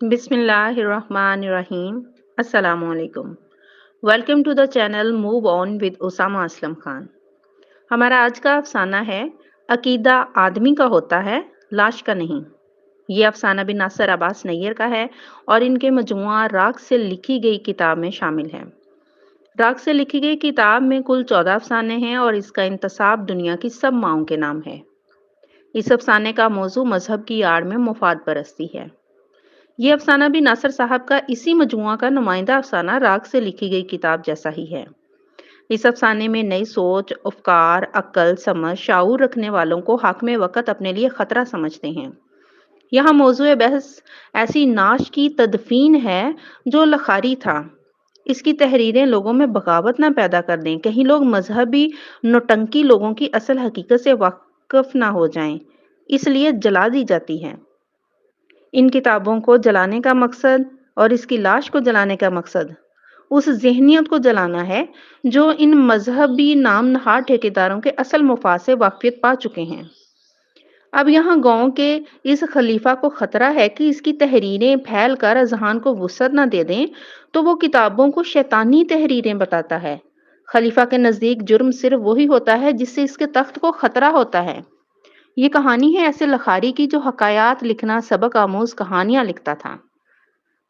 بسم اللہ الرحمن الرحیم۔ السلام علیکم۔ Welcome to the channel move on with Osama Aslam Khan. ہمارا آج کا افسانہ ہے عقیدہ آدمی کا ہوتا ہے، لاش کا نہیں۔ یہ افسانہ بھی ناصر عباس نییر کا ہے اور ان کے مجموعہ راگ سے لکھی گئی کتاب میں شامل ہے۔ راگ سے لکھی گئی کتاب میں کل 14 افسانے ہیں اور اس کا انتساب دنیا کی سب ماؤں کے نام ہے۔ اس افسانے کا موضوع مذہب کی آڑ میں مفاد پرستی ہے۔ یہ افسانہ بھی ناصر صاحب کا اسی مجموعہ کا نمائندہ افسانہ راگ سے لکھی گئی کتاب جیسا ہی ہے۔ اس افسانے میں نئی سوچ، افکار، عقل، سمجھ، شعور رکھنے والوں کو حاکم وقت اپنے لیے خطرہ سمجھتے ہیں۔ یہاں موضوع بحث ایسی نعش کی تدفین ہے جو لخاری تھا۔ اس کی تحریریں لوگوں میں بغاوت نہ پیدا کر دیں، کہیں لوگ مذہبی نوٹنکی لوگوں کی اصل حقیقت سے واقف نہ ہو جائیں، اس لیے جلا دی جاتی ہے۔ ان کتابوں کو جلانے کا مقصد اور اس کی لاش کو جلانے کا مقصد اس ذہنیت کو جلانا ہے جو ان مذہبی نام نہاد ٹھیکیداروں کے اصل مفاد سے واقفیت پا چکے ہیں۔ اب یہاں گاؤں کے اس خلیفہ کو خطرہ ہے کہ اس کی تحریریں پھیل کر اذہان کو وسعت نہ دے دیں تو وہ کتابوں کو شیطانی تحریریں بتاتا ہے۔ خلیفہ کے نزدیک جرم صرف وہی ہوتا ہے جس سے اس کے تخت کو خطرہ ہوتا ہے۔ یہ کہانی ہے ایسے لخاری کی جو حکایات لکھنا سبق آموز کہانیاں لکھتا تھا۔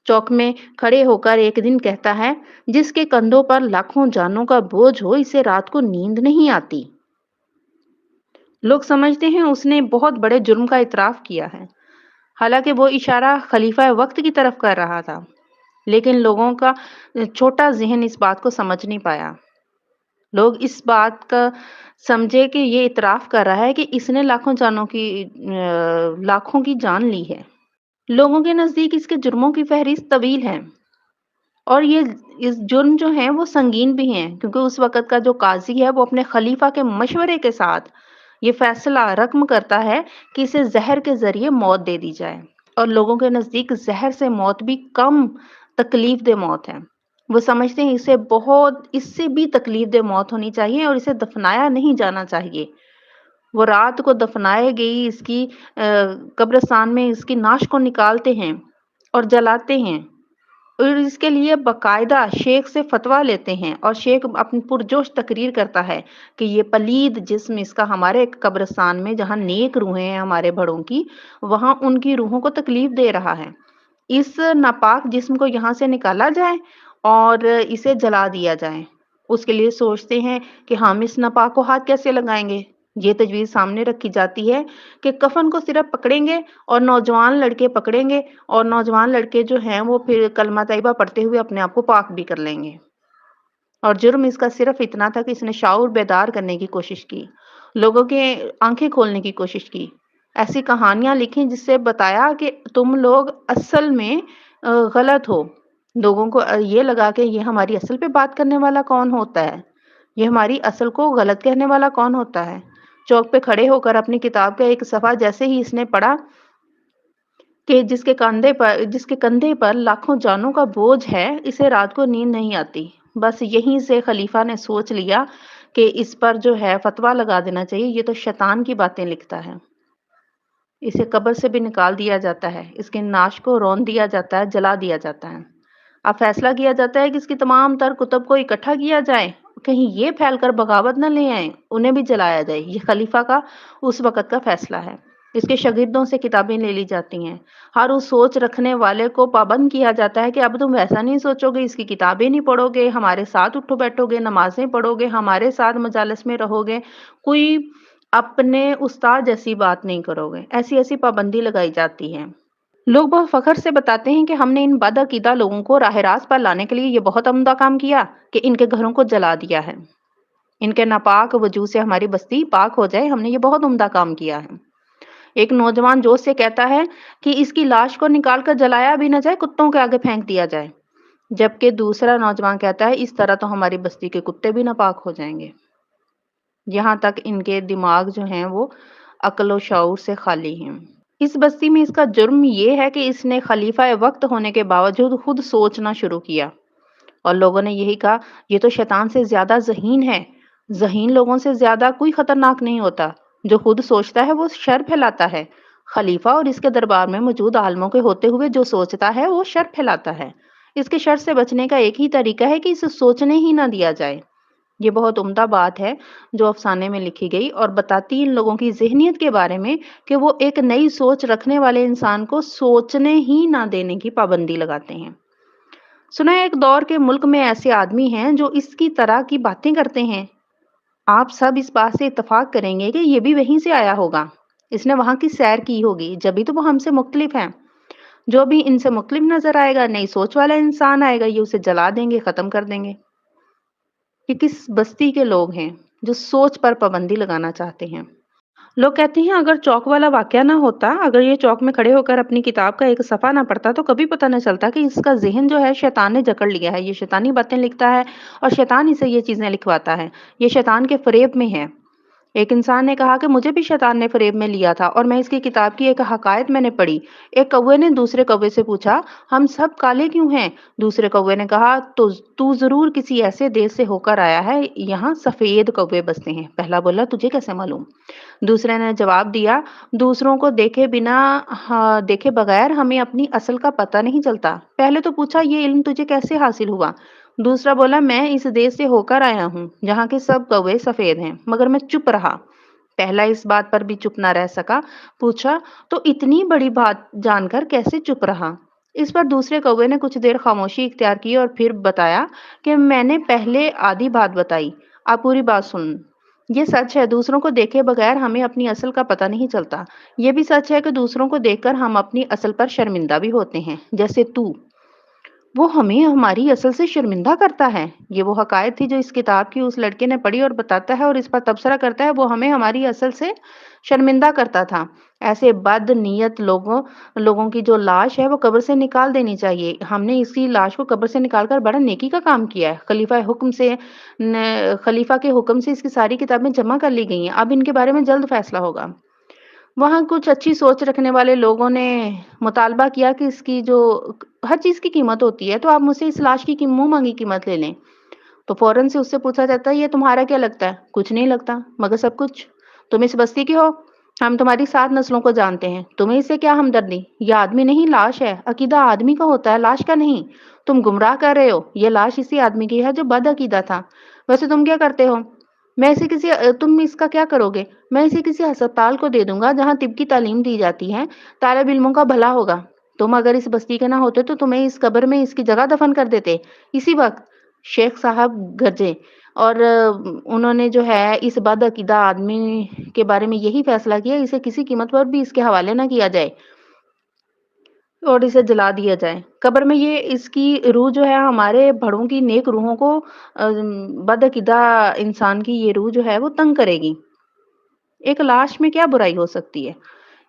چوک میں کھڑے ہو کر ایک دن کہتا ہے، جس کے کندھوں پر لاکھوں جانوں کا بوجھ ہو اسے رات کو نیند نہیں آتی۔ لوگ سمجھتے ہیں اس نے بہت بڑے جرم کا اعتراف کیا ہے، حالانکہ وہ اشارہ خلیفہ وقت کی طرف کر رہا تھا، لیکن لوگوں کا چھوٹا ذہن اس بات کو سمجھ نہیں پایا۔ لوگ اس بات کا سمجھے کہ یہ اعتراف کر رہا ہے کہ اس نے لاکھوں کی جان لی ہے۔ لوگوں کے نزدیک اس کے جرموں کی فہرست طویل ہے اور اس جرم جو ہیں وہ سنگین بھی ہیں، کیونکہ اس وقت کا جو قاضی ہے وہ اپنے خلیفہ کے مشورے کے ساتھ یہ فیصلہ رقم کرتا ہے کہ اسے زہر کے ذریعے موت دے دی جائے، اور لوگوں کے نزدیک زہر سے موت بھی کم تکلیف دہ موت ہے۔ وہ سمجھتے ہیں اس سے بھی تکلیف دہ موت ہونی چاہیے اور اسے دفنایا نہیں جانا چاہیے۔ وہ رات کو دفنائے گئی اس کی قبرستان میں اس کی نعش کو نکالتے ہیں اور جلاتے ہیں، اور اس کے لیے باقاعدہ شیخ سے فتویٰ لیتے ہیں، اور شیخ اپنی پرجوش تقریر کرتا ہے کہ یہ پلید جسم اس کا ہمارے قبرستان میں جہاں نیک روحیں ہیں ہمارے بڑوں کی، وہاں ان کی روحوں کو تکلیف دے رہا ہے۔ اس ناپاک جسم کو یہاں سے نکالا جائے اور اسے جلا دیا جائے۔ اس کے لیے سوچتے ہیں کہ ہم اس ناپاک کو ہاتھ کیسے لگائیں گے۔ یہ تجویز سامنے رکھی جاتی ہے کہ کفن کو صرف پکڑیں گے اور نوجوان لڑکے پکڑیں گے، اور نوجوان لڑکے جو ہیں وہ پھر کلمہ طیبہ پڑھتے ہوئے اپنے آپ کو پاک بھی کر لیں گے۔ اور جرم اس کا صرف اتنا تھا کہ اس نے شعور بیدار کرنے کی کوشش کی، لوگوں کے آنکھیں کھولنے کی کوشش کی، ایسی کہانیاں لکھیں جس سے بتایا کہ تم لوگ اصل میں غلط ہو۔ لوگوں کو یہ لگا کہ یہ ہماری اصل پہ بات کرنے والا کون ہوتا ہے، یہ ہماری اصل کو غلط کہنے والا کون ہوتا ہے۔ چوک پہ کھڑے ہو کر اپنی کتاب کا ایک صفحہ جیسے ہی اس نے پڑھا کہ جس کے کندھے پر لاکھوں جانوں کا بوجھ ہے، اسے رات کو نیند نہیں آتی، بس یہیں سے خلیفہ نے سوچ لیا کہ اس پر جو ہے فتویٰ لگا دینا چاہیے، یہ تو شیطان کی باتیں لکھتا ہے۔ اسے قبر سے بھی نکال دیا جاتا ہے، اس کے نعش کو رون دیا جاتا ہے، جلا دیا جاتا ہے۔ اب فیصلہ کیا جاتا ہے کہ اس کی تمام تر کتب کو اکٹھا کیا جائے، کہیں یہ پھیل کر بغاوت نہ لے آئیں، انہیں بھی جلایا جائے۔ یہ خلیفہ کا اس وقت کا فیصلہ ہے۔ اس کے شاگردوں سے کتابیں لے لی جاتی ہیں، ہر اس سوچ رکھنے والے کو پابند کیا جاتا ہے کہ اب تم ویسا نہیں سوچو گے، اس کی کتابیں نہیں پڑھو گے، ہمارے ساتھ اٹھو بیٹھو گے، نمازیں پڑھو گے، ہمارے ساتھ مجالس میں رہو گے، کوئی اپنے استاد جیسی بات نہیں کرو گے، ایسی پابندی لگائی جاتی ہے۔ لوگ بہت فخر سے بتاتے ہیں کہ ہم نے ان بد عقیدہ لوگوں کو راہ راست پر لانے کے لیے یہ بہت عمدہ کام کیا کہ ان کے گھروں کو جلا دیا ہے، ان کے ناپاک وجود سے ہماری بستی پاک ہو جائے، ہم نے یہ بہت عمدہ کام کیا ہے۔ ایک نوجوان جوش سے کہتا ہے کہ اس کی لاش کو نکال کر جلایا بھی نہ جائے، کتوں کے آگے پھینک دیا جائے، جبکہ دوسرا نوجوان کہتا ہے اس طرح تو ہماری بستی کے کتے بھی ناپاک ہو جائیں گے۔ یہاں تک ان کے دماغ جو ہیں وہ عقل و شعور سے خالی ہیں۔ اس بستی میں اس کا جرم یہ ہے کہ اس نے خلیفہ وقت ہونے کے باوجود خود سوچنا شروع کیا، اور لوگوں نے یہی کہا یہ تو شیطان سے زیادہ ذہین ہے۔ ذہین لوگوں سے زیادہ کوئی خطرناک نہیں ہوتا، جو خود سوچتا ہے وہ شر پھیلاتا ہے۔ خلیفہ اور اس کے دربار میں موجود عالموں کے ہوتے ہوئے جو سوچتا ہے وہ شر پھیلاتا ہے۔ اس کے شر سے بچنے کا ایک ہی طریقہ ہے کہ اسے سوچنے ہی نہ دیا جائے۔ یہ بہت عمدہ بات ہے جو افسانے میں لکھی گئی اور بتاتی ان لوگوں کی ذہنیت کے بارے میں کہ وہ ایک نئی سوچ رکھنے والے انسان کو سوچنے ہی نہ دینے کی پابندی لگاتے ہیں۔ سنا ہے ایک دور کے ملک میں ایسے آدمی ہیں جو اس کی طرح کی باتیں کرتے ہیں۔ آپ سب اس بات سے اتفاق کریں گے کہ یہ بھی وہیں سے آیا ہوگا۔ اس نے وہاں کی سیر کی ہوگی، جبھی تو وہ ہم سے مختلف ہیں۔ جو بھی ان سے مختلف نظر آئے گا، نئی سوچ والا انسان آئے گا، یہ اسے جلا دیں گے، ختم کر دیں گے۔ یہ کس بستی کے لوگ ہیں جو سوچ پر پابندی لگانا چاہتے ہیں؟ لوگ کہتے ہیں اگر چوک والا واقعہ نہ ہوتا، اگر یہ چوک میں کھڑے ہو کر اپنی کتاب کا ایک صفحہ نہ پڑھتا تو کبھی پتہ نہ چلتا کہ اس کا ذہن جو ہے شیطان نے جکڑ لیا ہے، یہ شیطانی باتیں لکھتا ہے اور شیطان اسے یہ چیزیں لکھواتا ہے، یہ شیطان کے فریب میں ہے۔ ایک انسان نے کہا کہ مجھے بھی شیطان نے فریب میں لیا تھا اور میں اس کی کتاب کی ایک حقائق میں نے پڑھی۔ ایک کوے نے دوسرے کوے سے پوچھا، ہم سب کالے کیوں ہیں؟ دوسرے کوے نے کہا، تو ضرور کسی ایسے دیش سے ہو کر آیا ہے، یہاں سفید کوے بستے ہیں۔ پہلا بولا، تجھے کیسے معلوم؟ دوسرے نے جواب دیا، دوسروں کو دیکھے بغیر ہمیں اپنی اصل کا پتہ نہیں چلتا۔ پہلے تو پوچھا، یہ علم تجھے کیسے حاصل ہوا؟ دوسرا بولا، میں اس دیش سے ہو کر آیا ہوں جہاں کے سب کوے سفید ہیں، مگر میں چپ رہا۔ پہلا اس بات پر بھی چپ نہ رہ سکا، پوچھا، تو اتنی بڑی بات جان کر کیسے چپ رہا؟ اس پر دوسرے کوے نے کچھ دیر خاموشی اختیار کی اور پھر بتایا کہ میں نے پہلے آدھی بات بتائی، آپ پوری بات سن۔ یہ سچ ہے، دوسروں کو دیکھے بغیر ہمیں اپنی اصل کا پتہ نہیں چلتا۔ یہ بھی سچ ہے کہ دوسروں کو دیکھ کر ہم اپنی اصل پر شرمندہ بھی ہوتے ہیں، جیسے تو۔ وہ ہمیں ہماری اصل سے شرمندہ کرتا ہے۔ یہ وہ حقائق تھی جو اس کتاب کی اس لڑکے نے پڑھی اور بتاتا ہے اور اس پر تبصرہ کرتا ہے، وہ ہمیں ہماری اصل سے شرمندہ کرتا تھا۔ ایسے بد نیت لوگوں کی جو لاش ہے وہ قبر سے نکال دینی چاہیے۔ ہم نے اس کی لاش کو قبر سے نکال کر بڑا نیکی کا کام کیا ہے۔ خلیفہ کے حکم سے اس کی ساری کتابیں جمع کر لی گئی ہیں، اب ان کے بارے میں جلد فیصلہ ہوگا۔ وہاں کچھ اچھی سوچ رکھنے والے لوگوں نے مطالبہ کیا کہ اس کی جو ہر چیز کی قیمت ہوتی ہے تو آپ مجھ سے اس لاش کی منہ مانگی قیمت لے لیں۔ تو فوراً سے اس سے پوچھا جاتا ہے، یہ تمہارا کیا لگتا ہے؟ کچھ نہیں لگتا، مگر سب کچھ۔ تم اس بستی کے ہو، ہم تمہاری 7 نسلوں کو جانتے ہیں، تمہیں اس سے کیا ہمدردی؟ یہ آدمی نہیں، لاش ہے۔ عقیدہ آدمی کا ہوتا ہے، لاش کا نہیں۔ تم گمراہ کر رہے ہو، یہ لاش اسی آدمی کی ہے جو بد عقیدہ تھا۔ ویسے تم کیا کرتے ہو؟ تم اس کا کیا کرو گے؟ میں اسے کسی ہسپتال کو دے دوں گا جہاں طب کی تعلیم دی جاتی ہے، طالب علموں کا بھلا ہوگا۔ تم اگر اس بستی کے نہ ہوتے تو تمہیں اس قبر میں اس کی جگہ دفن کر دیتے۔ اسی وقت شیخ صاحب گرجے اور انہوں نے جو ہے اس بد عقیدہ آدمی کے بارے میں یہی فیصلہ کیا، اسے کسی قیمت پر بھی اس کے حوالے نہ کیا جائے اور اسے جلا دیا جائے۔ قبر میں یہ اس کی روح جو ہے ہمارے بڑوں کی نیک روحوں کو بد عقیدہ انسان کی یہ روح جو ہے وہ تنگ کرے گی۔ ایک لاش میں کیا برائی ہو سکتی ہے؟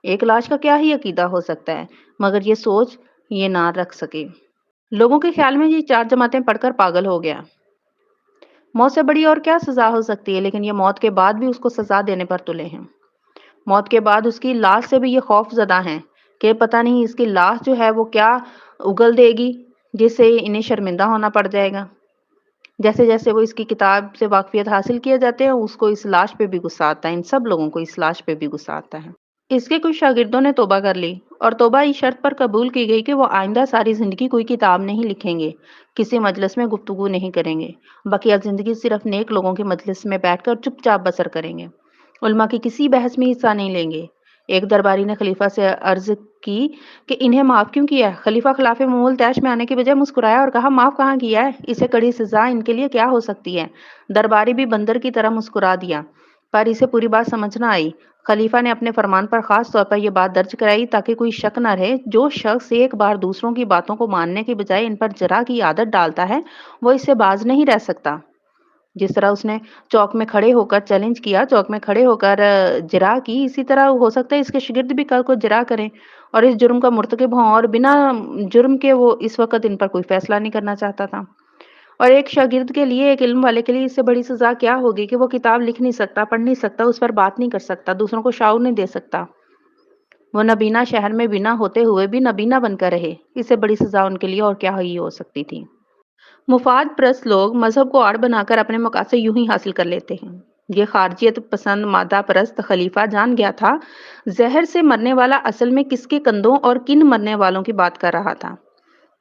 ایک لاش کا کیا ہی عقیدہ ہو سکتا ہے؟ مگر یہ سوچ یہ نہ رکھ سکے۔ لوگوں کے خیال میں یہ 4 جماعتیں پڑھ کر پاگل ہو گیا۔ موت سے بڑی اور کیا سزا ہو سکتی ہے، لیکن یہ موت کے بعد بھی اس کو سزا دینے پر تلے ہیں۔ موت کے بعد اس کی لاش سے بھی یہ خوف زدہ ہیں کہ پتہ نہیں اس کی لاش جو ہے وہ کیا اگل دے گی جس سے انہیں شرمندہ ہونا پڑ جائے گا۔ جیسے جیسے وہ اس کی کتاب سے واقفیت حاصل کیے جاتے ہیں، اس کو اس لاش پہ بھی غصہ آتا ہے، ان سب لوگوں کو اس لاش پہ بھی غصہ آتا ہے۔ اس کے کچھ شاگردوں نے توبہ کر لی اور توبہ اس شرط پر قبول کی گئی کہ وہ آئندہ ساری زندگی کوئی کتاب نہیں لکھیں گے، کسی مجلس میں گفتگو نہیں کریں گے، بقیہ زندگی صرف نیک لوگوں کے مجلس میں بیٹھ کر چپ چاپ بسر کریں گے، علماء کی کسی بحث میں حصہ نہیں لیں گے۔ ایک درباری نے خلیفہ سے عرض کی کہ انہیں معاف کیوں کیا ہے؟ خلیفہ خلاف معمول طیش میں آنے کے بجائے مسکرایا اور کہا، معاف کہاں کیا ہے؟ اسے کڑی سزا ان کے لیے کیا ہو سکتی ہے؟ درباری بھی بندر کی طرح مسکرا دیا، پر اسے پوری بات سمجھ نہ آئی۔ خلیفہ نے اپنے فرمان پر خاص طور پر یہ بات درج کرائی تاکہ کوئی شک نہ رہے، جو شخص ایک بار دوسروں کی باتوں کو ماننے کے بجائے ان پر جرح کی عادت ڈالتا ہے وہ اس سے باز نہیں رہ سکتا۔ جس طرح اس نے چوک میں کھڑے ہو کر چیلنج کیا، چوک میں کھڑے ہو کر جرح کی، اسی طرح ہو سکتا ہے اس کے شاگرد بھی کل کو جرح کریں اور اس جرم کا مرتکب ہوں، اور بنا جرم کے وہ اس وقت ان پر کوئی فیصلہ نہیں کرنا چاہتا تھا۔ اور ایک شاگرد کے لیے، ایک علم والے کے لیے اس سے بڑی سزا کیا ہوگی کہ وہ کتاب لکھ نہیں سکتا، پڑھ نہیں سکتا، اس پر بات نہیں کر سکتا، دوسروں کو شعور نہیں دے سکتا، وہ نبینا شہر میں بنا ہوتے ہوئے بھی نبینا بن کر رہے۔ اس سے بڑی سزا ان کے لیے اور کیا ہی ہو سکتی تھی۔ مفاد پرست لوگ مذہب کو آڑ بنا کر اپنے مقاصد یوں ہی حاصل کر لیتے ہیں۔ یہ خارجیت پسند مادہ پرست خلیفہ جان گیا تھا زہر سے مرنے والا اصل میں کس کے کندھوں اور کن مرنے والوں کی بات کر رہا تھا۔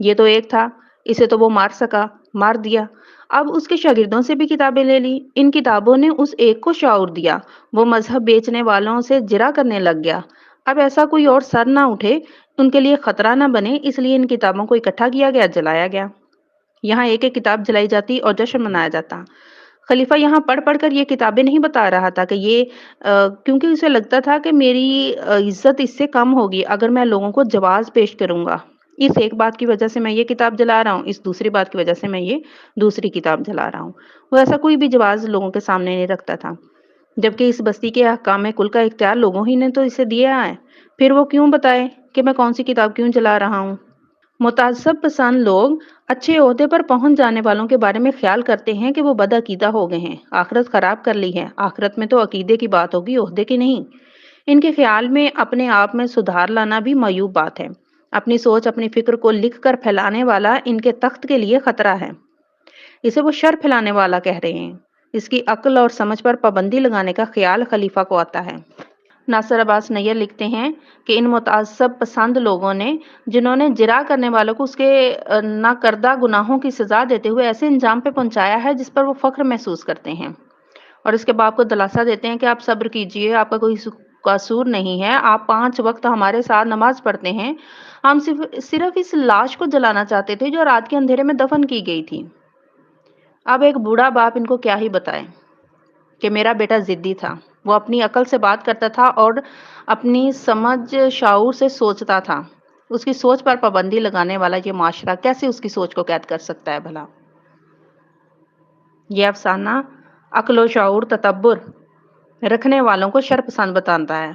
یہ تو ایک تھا، اسے تو وہ مار دیا۔ اب اس کے شاگردوں سے بھی کتابیں لے لی۔ ان کتابوں نے اس ایک کو شعور دیا۔ وہ مذہب بیچنے والوں سے جرا کرنے لگ گیا۔ اب ایسا کوئی اور سر نہ اٹھے، ان کے لیے خطرہ نہ بنے، اس لیے ان کتابوں کو اکٹھا کیا گیا، جلایا گیا۔ یہاں ایک ایک کتاب جلائی جاتی اور جشن منایا جاتا۔ خلیفہ یہاں پڑھ پڑھ کر یہ کتابیں نہیں بتا رہا تھا کہ کیونکہ اسے لگتا تھا کہ میری عزت اس سے کم ہوگی اگر میں لوگوں کو جواز پیش کروں گا۔ اس ایک بات کی وجہ سے میں یہ کتاب جلا رہا ہوں، اس دوسری بات کی وجہ سے میں یہ دوسری کتاب جلا رہا ہوں۔ وہ ایسا کوئی بھی جواز لوگوں کے سامنے نہیں رکھتا تھا، جبکہ اس بستی کے احکام کل کا اختیار لوگوں ہی نے تو اسے دیا ہے۔ پھر وہ کیوں بتائے کہ میں کون سی کتاب کیوں جلا رہا ہوں؟ متعصب پسند لوگ اچھے عہدے پر پہنچ جانے والوں کے بارے میں خیال کرتے ہیں کہ وہ بدعقیدہ ہو گئے ہیں، آخرت خراب کر لی ہے۔ آخرت میں تو عقیدے کی بات ہوگی، عہدے کی نہیں۔ ان کے خیال میں اپنے آپ میں سدھار لانا بھی معیوب بات ہے۔ اپنی سوچ اپنی فکر کو لکھ کر پھیلانے والا ان کے تخت کے لیے خطرہ ہے۔ اسے وہ شر پھیلانے والا کہہ رہے ہیں۔ اس کی عقل اور سمجھ پر پابندی لگانے کا خیال خلیفہ کو آتا ہے۔ ناصر عباس نیر لکھتے ہیں کہ ان متعصب پسند لوگوں نے، جنہوں نے جرا کرنے والوں کو اس کے نہ کردہ گناہوں کی سزا دیتے ہوئے ایسے انجام پہ پہنچایا ہے جس پر وہ فخر محسوس کرتے ہیں، اور اس کے باپ کو دلاسا دیتے ہیں کہ آپ صبر کیجئے، آپ کا کوئی قصور نہیں ہے، آپ 5 وقت ہمارے ساتھ نماز پڑھتے ہیں، ہم صرف اس لاش کو جلانا چاہتے تھے جو رات کے اندھیرے میں دفن کی گئی تھی۔ اب ایک بوڑھا باپ ان کو کیا ہی بتائے کہ میرا بیٹا ضدی تھا، وہ اپنی عقل سے بات کرتا تھا اور اپنی سمجھ شعور سے سوچتا تھا۔ اس کی سوچ پر پابندی لگانے والا یہ معاشرہ کیسے اس کی سوچ کو قید کر سکتا ہے بھلا؟ یہ افسانہ عقل و شعور تدبر رکھنے والوں کو شرپسند بتاتا ہے۔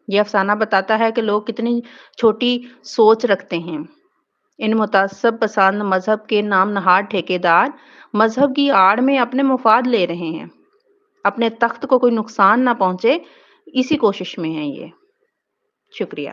یہ افسانہ بتاتا ہے کہ لوگ کتنی چھوٹی سوچ رکھتے ہیں۔ ان متعصب پسند مذہب کے نام نہاد ٹھیکیدار مذہب کی آڑ میں اپنے مفاد لے رہے ہیں، اپنے تخت کو کوئی نقصان نہ پہنچے، اسی کوشش میں ہیں یہ۔ شکریہ۔